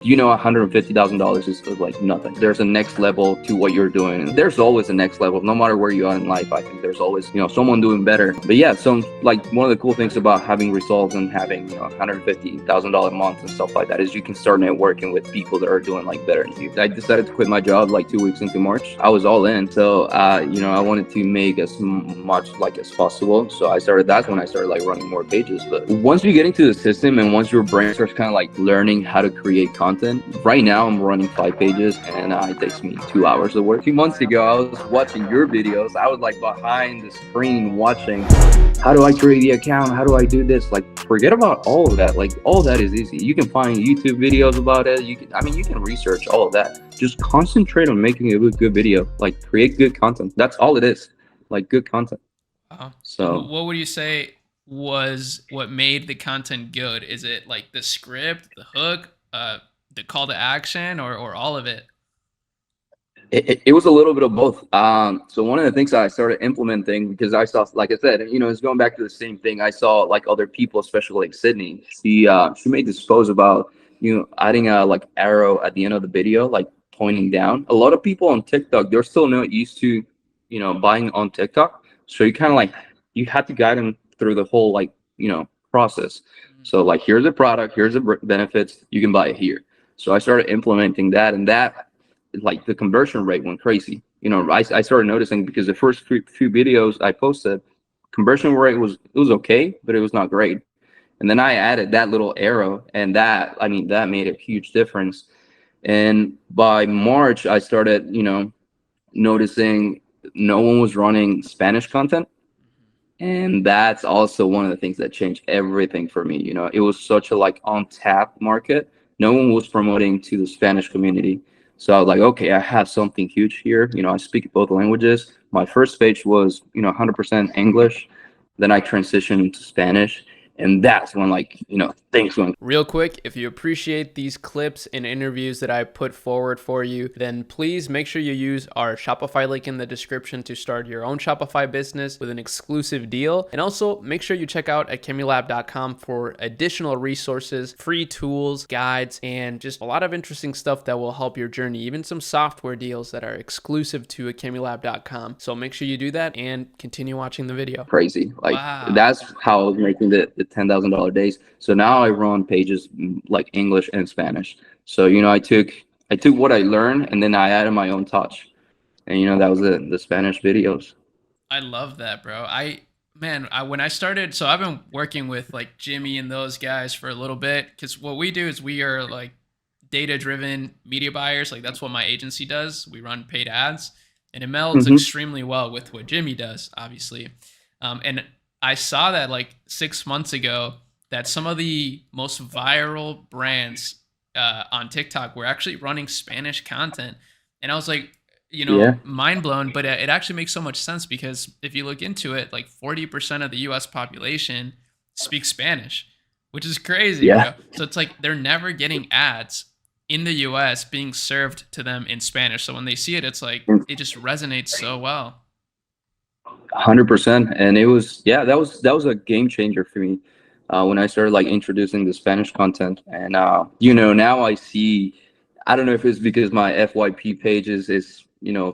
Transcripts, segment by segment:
$150,000 is like nothing. There's a next level to what you're doing. There's always a next level, no matter where you are in life. I think there's always, someone doing better. But yeah, so like one of the cool things about having results and having, $150,000 months and stuff like that is you can start networking with people that are doing like better than you. I decided to quit my job like 2 weeks into March. I was all in. So, I wanted to make as much like as possible. So that's when I started like running more pages. But once you get into the system and once your brain starts kind of like learning how to create content, right now I'm running 5 pages and it takes me 2 hours of work. 2 months ago, I was watching your videos. I was like behind the screen watching, how do I create the account? How do I do this? Like, forget about all of that. Like, all that is easy. You can find YouTube videos about it. You can research all of that. Just concentrate on making a good video. Like, create good content. That's all it is. Like, good content. So what would you say was what made the content good? Is it like the script, the hook, the call to action, or all of it? It was a little bit of both. So one of the things I started implementing, because I saw, like I said, it's going back to the same thing. I saw like other people, especially like Sydney. She made this post about adding a like arrow at the end of the video, like pointing down. A lot of people on TikTok, they're still not used to buying on TikTok. So you kind of like you have to guide them through the whole like process. So like, here's the product, here's the benefits, you can buy it here. So I started implementing that, and that like the conversion rate went crazy. I started noticing, because the first few videos I posted, conversion rate was okay, but it was not great. And then I added that little arrow, and that made a huge difference. And by March, I started noticing no one was running Spanish content. And that's also one of the things that changed everything for me. It was such a like untapped market. No one was promoting to the Spanish community. So I was like, okay, I have something huge here. I speak both languages. My first page was, 100% English. Then I transitioned into Spanish. And that's when things went. Real quick, if you appreciate these clips and interviews that I put forward for you, then please make sure you use our Shopify link in the description to start your own Shopify business with an exclusive deal. And also make sure you check out akemulab.com for additional resources, free tools, guides, and just a lot of interesting stuff that will help your journey, even some software deals that are exclusive to akemulab.com. So make sure you do that and continue watching the video. Crazy. Like, Wow. That's how I was making the $10,000 days. So now I run pages like English and Spanish. So I took what I learned, and then I added my own touch, and that was the Spanish videos. I love that, bro. When I started, so I've been working with like Jimmy and those guys for a little bit, because what we do is we are like data driven media buyers. Like, that's what my agency does. We run paid ads, and it melds extremely well with what Jimmy does, obviously. And I saw that like 6 months ago, that some of the most viral brands on TikTok were actually running Spanish content. And I was like, mind blown, but it actually makes so much sense, because if you look into it, like 40% of the US population speaks Spanish, which is crazy. Yeah. Bro. So it's like they're never getting ads in the US being served to them in Spanish. So when they see it, it's like, it just resonates so well. 100%. And it was, that was a game changer for me when I started like introducing the Spanish content. And now I see, I don't know if it's because my FYP page is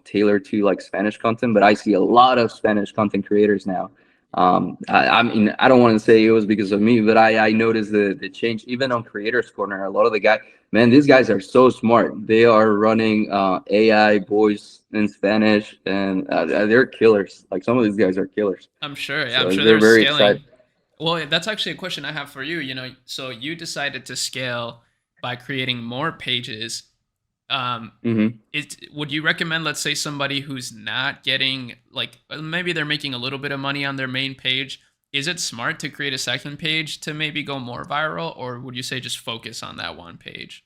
tailored to like Spanish content, but I see a lot of Spanish content creators now. I mean, I don't want to say it was because of me, but I noticed the change even on Creators Corner. A lot of the guys, man, these guys are so smart. They are running AI voice in Spanish, and they're killers. Like, some of these guys are killers. I'm sure. Yeah, So I'm sure they're they're very scaling. excited. Well, that's actually a question I have for you. So you decided to scale by creating more pages. Would you recommend, let's say, somebody who's not getting, like, maybe they're making a little bit of money on their main page? Is it smart to create a second page to maybe go more viral, or would you say just focus on that one page?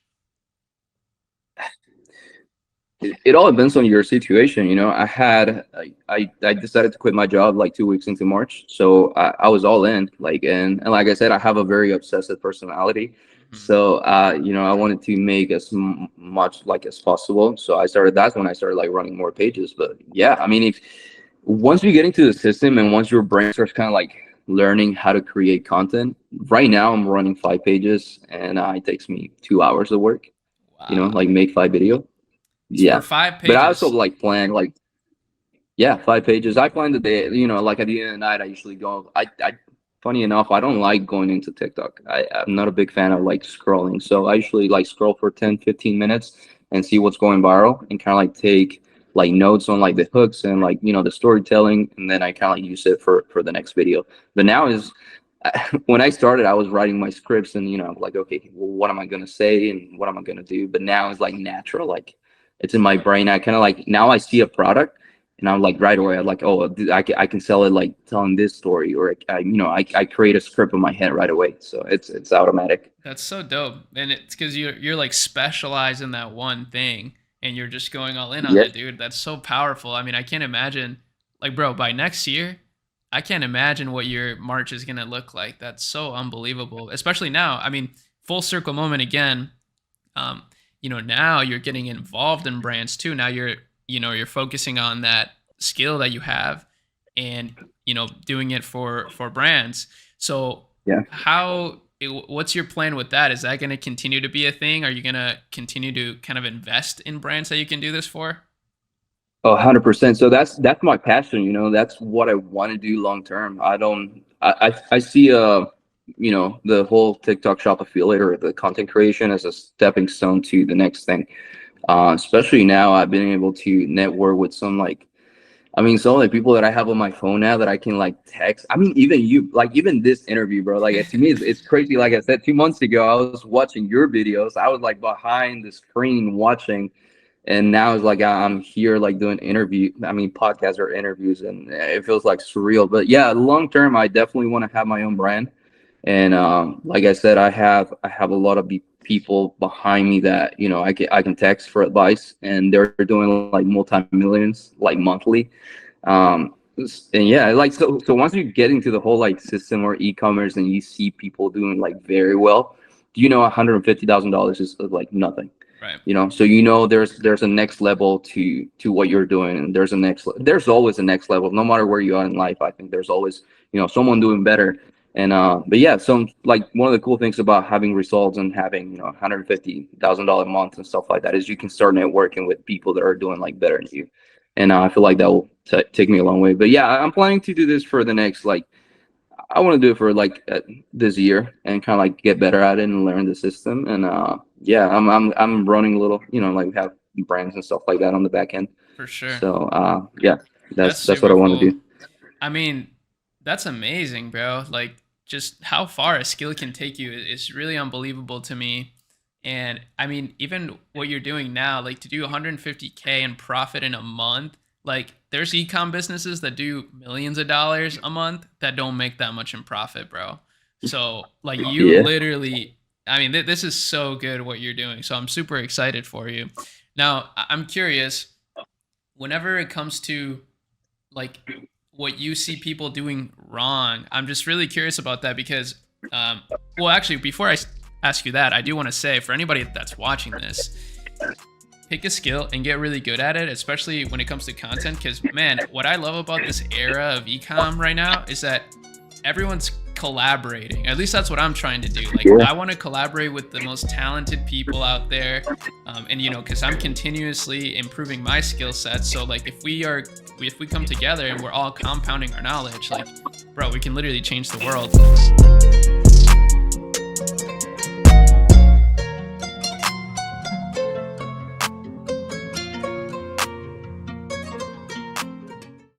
It all depends on your situation. I decided to quit my job like 2 weeks into March, so I was all in. Like, and like I said, I have a very obsessive personality. So I wanted to make as much like as possible. So that's when I started like running more pages. But yeah, I mean, if once you get into the system and once your brain starts kind of like learning how to create content, right now I'm running 5 pages and it takes me 2 hours of work. Wow. like make 5 video. So for Yeah. 5 pages. But I also like plan like, yeah, 5 pages. I plan the day, like at the end of the night, I usually go, funny enough, I don't like going into TikTok. I'm not a big fan of like scrolling. So I usually like scroll for 10, 15 minutes and see what's going viral and kind of like take like notes on like the hooks and like, the storytelling. And then I kind of like use it for the next video. But now is, when I started, I was writing my scripts and, like, okay, well, what am I going to say and what am I going to do? But now it's like natural, like it's in my brain. I kind of like, now I see a product and I'm like, right away, I'm like, oh, I can sell it like telling this story, or I create a script in my head right away. So it's automatic. That's so dope. And it's because you're like specialized in that one thing and you're just going all in on Yeah. it, dude. That's so powerful. I mean, I can't imagine, like, bro, by next year, I can't imagine what your March is gonna look like. That's so unbelievable. Especially now. I mean, full circle moment again. Um, now you're getting involved in brands too. Now you're focusing on that skill that you have and, doing it for brands. So Yeah. what's your plan with that? Is that going to continue to be a thing? Are you going to continue to kind of invest in brands that you can do this for? Oh, 100%. So that's my passion, that's what I want to do long term. I see the whole TikTok shop affiliate or the content creation as a stepping stone to the next thing. Especially now I've been able to network with some some of the people that I have on my phone now that I can like text. I mean, even you, like even this interview, bro, like to me, it's crazy. Like I said, 2 months ago, I was watching your videos. I was like behind the screen watching, and now it's like I'm here like doing podcasts or interviews, and it feels like surreal. But yeah, long term, I definitely want to have my own brand. And like I said, I have a lot of people behind me that I can text for advice, and they're doing like multi-millions like monthly. And yeah, like so once you get into the whole like system or e-commerce and you see people doing like very well, $150,000 is like nothing. Right. So there's a next level to what you're doing, and there's always a next level no matter where you are in life. I think there's always someone doing better. And but yeah, so like one of the cool things about having results and having $150,000 a month and stuff like that is you can start networking with people that are doing like better than you. And I feel like that will take me a long way. But yeah, I'm planning to do this for the next I want to do it for like this year and kind of like get better at it and learn the system. And yeah, I'm running a little, like we have brands and stuff like that on the back end. For sure. So yeah, that's what super I want to cool. do. I mean, that's amazing, bro. Like, just how far a skill can take you is really unbelievable to me. And I mean, even what you're doing now, like to do 150K in profit in a month, like there's e-com businesses that do millions of dollars a month that don't make that much in profit, bro. So like you Yeah. literally, I mean, this is so good what you're doing. So I'm super excited for you. Now, I'm curious, whenever it comes to like what you see people doing wrong, I'm just really curious about that because, well, actually, before I ask you that, I do want to say for anybody that's watching this, pick a skill and get really good at it, especially when it comes to content. Because, man, what I love about this era of e-com right now is that everyone's collaborating. At least that's what I'm trying to do. Like, Yeah. I want to collaborate with the most talented people out there, and because I'm continuously improving my skill set. So, like, if we come together and we're all compounding our knowledge, like, bro, we can literally change the world.